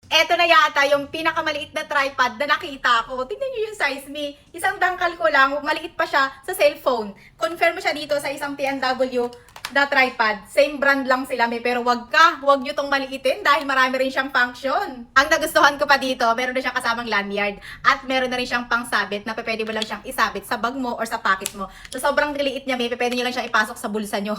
Eto na yata yung pinakamaliit na tripod na nakita ko. Tingnan niyo yung size me. Isang dangkal ko lang, maliit pa siya sa cellphone. Confirm mo siya dito sa isang PNW na tripod. Same brand lang sila may, pero wag nyo tong maliitin dahil marami rin siyang function. Ang nagustuhan ko pa dito, meron na siyang kasamang lanyard at meron na rin siyang pangsabit na pwede mo lang siyang isabit sa bag mo or sa pocket mo. So sobrang liit niya, may pwede nyo lang siyang ipasok sa bulsa nyo.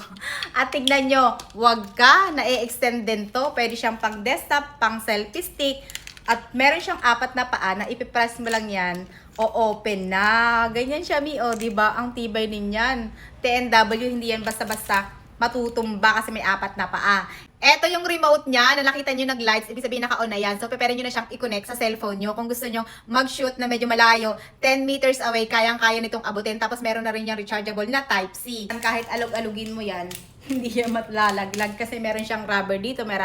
At tignan nyo, wag ka, na-extend din to. Pwede siyang pang desktop, pang selfie stick, at meron siyang apat na paa na ipipress mo lang yan o open na. Ganyan siya, Mi. O, diba? Ang tibay ninyan. TNW, hindi yan basta-basta matutumba kasi may apat na paa. Ito yung remote niya, na nakita nyo nag-lights, ibig sabihin naka-on na yan. So, prepare nyo na siyang i-connect sa cellphone nyo. Kung gusto nyo mag-shoot na medyo malayo, 10 meters away, kayang-kaya nitong abutin. Tapos, meron na rin yung rechargeable na Type-C. Kahit alog-alugin mo yan, hindi yan matlalaglag kasi meron siyang rubber dito, may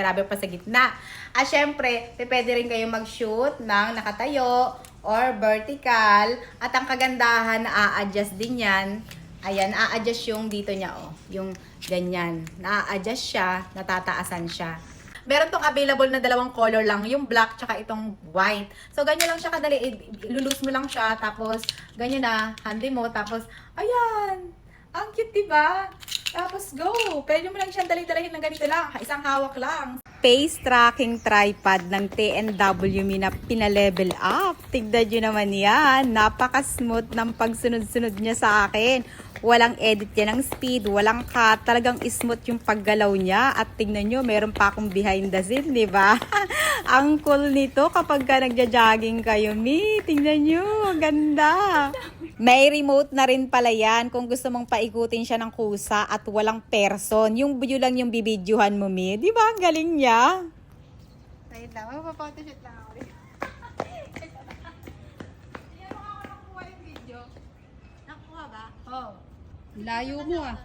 rubber pa sa gitna. At syempre, pwede rin kayo mag-shoot ng nakatayo or vertical. At ang kagandahan, na-a-adjust din yan. Ayan, a-adjust yung dito niya, oh. Yung ganyan. Na-a-adjust siya, natataasan siya. Meron tong available na dalawang color lang, yung black tsaka itong white. So, ganyan lang siya kadali. Ilulus mo lang siya, tapos ganyan na, handy mo, tapos, ayan. Ang cute, diba? Tapos, go! Pwede mo lang siyang dali-dalahin ng ganito lang. Isang hawak lang. Face tracking tripod ng TNW na pinalevel up. Tignan nyo naman yan. Napaka-smooth ng pagsunod-sunod niya sa akin. Walang edit yan ng speed, walang cut. Talagang smooth yung paggalaw niya. At tignan nyo, meron pa akong behind the scene, di ba? Ang cool nito kapag ka nagja-jogging kayo, Mi. Tignan nyo, ganda. May remote na rin pala yan kung gusto mong paikutin siya ng kusa at walang person. Yung view lang yung bibidyohan mo, Mi. Di ba? Ang galing niya. Wait lang, magpapotoshoot lang ako. Hindi mo ako nakuha yung video. Nakuha ba? Oh, layo mo ah.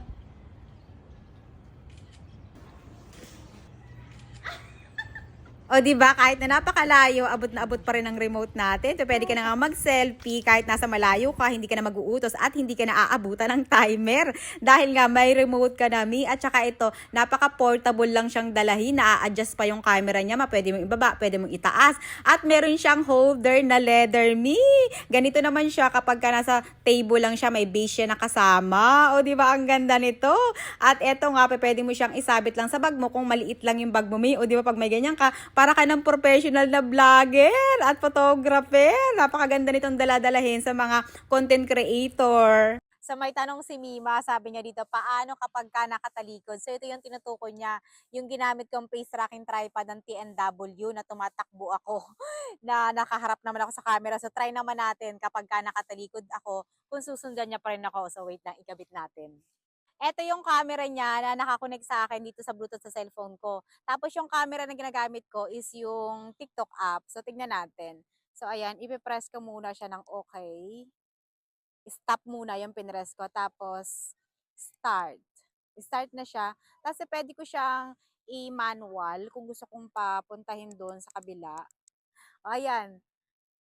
O di ba kahit na napakalayo, abot na abot pa rin ang remote natin. So pwede ka na nga mag-selfie kahit nasa malayo ka, hindi ka na mag-uutos at hindi ka na aabutan ng timer. Dahil nga may remote ka na, Mi. At saka ito, napaka-portable lang siyang dalahin. Na-adjust pa yung camera niya. Pwede mong ibaba, pwede mong itaas. At meron siyang holder na leather, Mi. Ganito naman siya kapag ka nasa table lang siya, may base siya na kasama. O di ba ang ganda nito? At eto nga, pwede mo siyang isabit lang sa bag mo kung maliit lang yung bag mo, Mi. O di ba pag may ganyan ka, para ka ng professional na vlogger at photographer. Napakaganda nitong daladalahin sa mga content creator. Sa may tanong si Mima, sabi niya dito, paano kapag ka nakatalikod? So ito yung tinutukoy niya, yung ginamit kong face tracking tripod ng TNW na tumatakbo ako, na nakaharap naman ako sa camera. So try naman natin kapag ka nakatalikod ako, kung susundan niya pa rin ako. So wait lang, ikabit natin. Eto yung camera niya na nakakonect sa akin dito sa Bluetooth sa cellphone ko. Tapos yung camera na ginagamit ko is yung TikTok app. So tignan natin. So ayan, ipipress ko muna siya ng okay. Stop muna yung pinress ko. Tapos start. Start na siya. Tapos pwede ko siyang i-manual kung gusto kong papuntahin doon sa kabila. O ayan.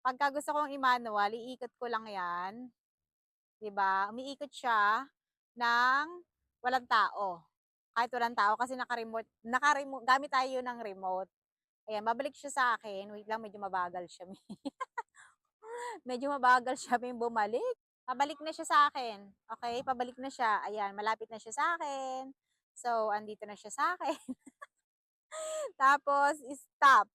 Pagka gusto kong i-manual, iikot ko lang yan. 'Di ba? Umiikot siya ng walang tao. Kahit walang tao kasi naka-remote, gamit tayo ng remote. Ayan, babalik siya sa akin. Wait lang, medyo mabagal siya. Medyo mabagal siya may bumalik. Pabalik na siya sa akin. Okay, pabalik na siya. Ayan, malapit na siya sa akin. So, andito na siya sa akin. Tapos, stop.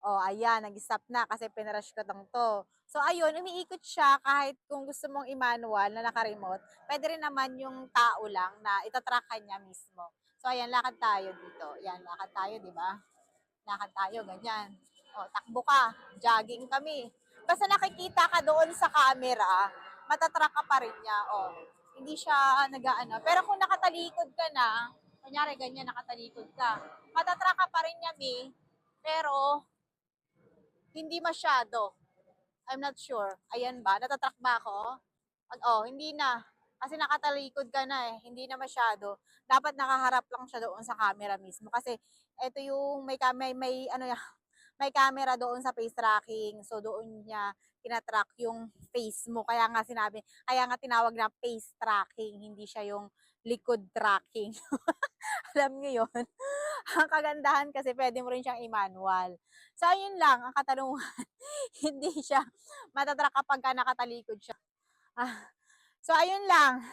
Oh, ayan, nag-stop na kasi pinrush ko lang to. So, ayun, umiikot siya kahit kung gusto mong i-manual na naka-remote. Pwede rin naman yung tao lang na itatrakan niya mismo. So, ayan, lakad tayo dito. Ayan, lakad tayo, di ba? Lakad tayo, ganyan. O, takbo ka. Jogging kami. Basta nakikita ka doon sa camera, matatrack ka pa rin niya. O, hindi siya nag-ano. Pero kung nakatalikod ka na, kunyari ganyan, nakatalikod ka, matatrack ka pa rin niya, Mi. Pero, hindi masyado. I'm not sure. Ayan ba? Natatrack ba ako? Hindi na. Kasi nakatalikod ka na eh. Hindi na masyado. Dapat nakaharap lang siya doon sa camera mismo. Kasi ito yung may ano yan, may camera doon sa face tracking. So doon niya tinatrack yung face mo. Kaya nga tinawag na face tracking. Hindi siya yung likod tracking. Alam niyo yun? Ang kagandahan kasi pwede mo rin siyang i-manual. So, ayun lang, ang katanungan, hindi siya matatrack kapag ka nakatalikod siya. So, ayun lang,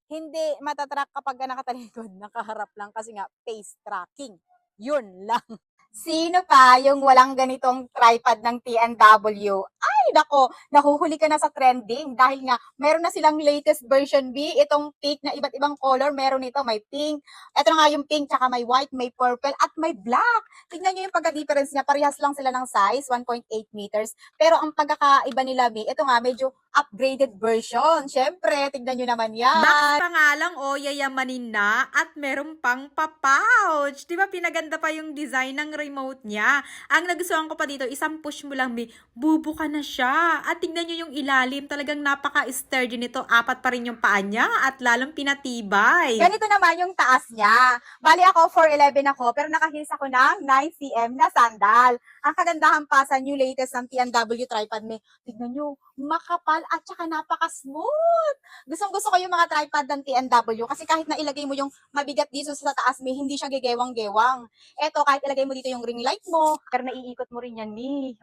hindi matatrack kapag ka nakatalikod, nakaharap lang kasi nga face tracking. Yun lang. Sino pa yung walang ganitong tripod ng T&W? Ay, nako, nahuhuli ka na sa trending dahil nga meron na silang latest version B, itong pink na iba't ibang color, meron ito, may pink, ito na nga yung pink, tsaka may white, may purple, at may black. Tignan nyo yung pagka-difference niya, parehas lang sila ng size, 1.8 meters, pero ang pagkakaiba nila, Mi, ito nga, medyo upgraded version. Syempre, tignan nyo naman yan. Box pa nga lang, o yayamanin na at meron pang pa-pouch. Di ba pinaganda pa yung design ng remote niya? Ang nagustuhan ko pa dito, isang push mo lang, bubuka na siya. At tingnan nyo yung ilalim, talagang napaka-sturdy nito. 4 pa rin yung paa niya at lalong pinatibay. Ganito naman yung taas niya. Bali ako, 4'11 ako, pero nakaheels ako ng 9cm na sandal. Ang kagandahan pa sa new latest ng T&W tripod, tignan nyo, makapal at saka napaka-smooth. Gustong-gusto ko yung mga tripod ng T&W kasi kahit na ilagay mo yung mabigat dito sa taas, hindi siya gegewang-gewang. Eto, kahit ilagay mo dito yung ring light mo, pero naiikot mo rin yan,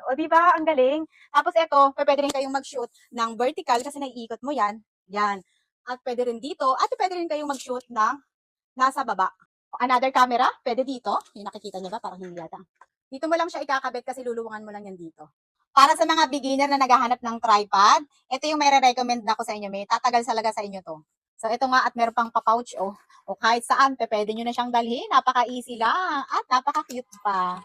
O, di ba? Ang galing. Tapos eto, pwede rin kayong mag-shoot ng vertical kasi naiikot mo yan. Yan. At pwede rin dito, at pwede rin kayong mag-shoot ng nasa baba. Another camera, pwede dito. Yung nakikita niyo ba? Parang hindi yata. Dito mo lang siya ikakabit kasi luluwangan mo lang yan dito. Para sa mga beginner na naghahanap ng tripod, ito yung may re-recommend ako sa inyo. May tatagal talaga sa inyo to. So, ito nga at meron pang pa-pouch, O kahit saan, pwede nyo na siyang dalhin. Napaka-easy lang at napaka-cute pa.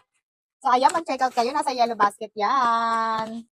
So, ayan, mag-check out kayo. Nasa Yellow Basket yan.